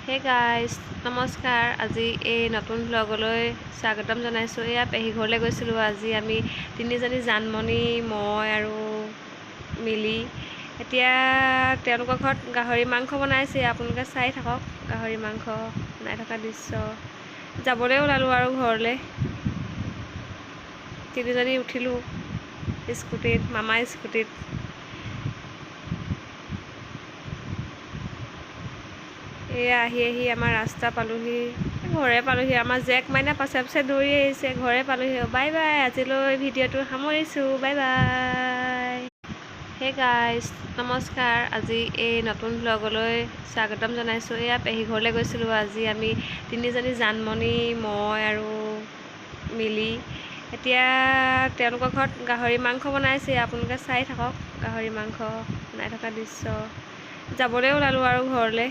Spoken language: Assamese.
হে গাইজ নমস্কাৰ। আজি এই নতুন ব্লগলৈ স্বাগতম জনাইছোঁ। এয়া পেহী ঘৰলৈ গৈছিলোঁ। আজি আমি তিনিজনী জানমণি মই আৰু মিলি এতিয়া তেওঁলোকৰ ঘৰত গাহৰি মাংস বনাইছে। আপোনালোকে চাই থাকক গাহৰি মাংস বনাই থকা দৃশ্য। যাবলৈ ওলালোঁ আৰু ঘৰলৈ। তিনিজনী উঠিলোঁ স্কুটিত, মামাৰ স্কুটিত। এয়া আহি আমাৰ ৰাস্তা পালোহি, ঘৰে পালোহি। আমাৰ জেক মাইনা পাছে পাছে দৌৰি আহিছে, ঘৰে পালোহি। বাই বাই, আজিলৈ ভিডিঅ'টো সামৰিছোঁ। Bye bye. হে গাইজ নমস্কাৰ। আজি এই নতুন ব্লগলৈ স্বাগতম জনাইছোঁ। এয়া পেহী ঘৰলৈ গৈছিলোঁ। আজি আমি তিনিজনী জানমণি মই আৰু মিলি এতিয়া তেওঁলোকৰ ঘৰত গাহৰি মাংস বনাইছে। আপোনালোকে চাই থাকক গাহৰি মাংস বনাই থকা দৃশ্য। যাবলৈ ওলালোঁ আৰু ঘৰলৈ।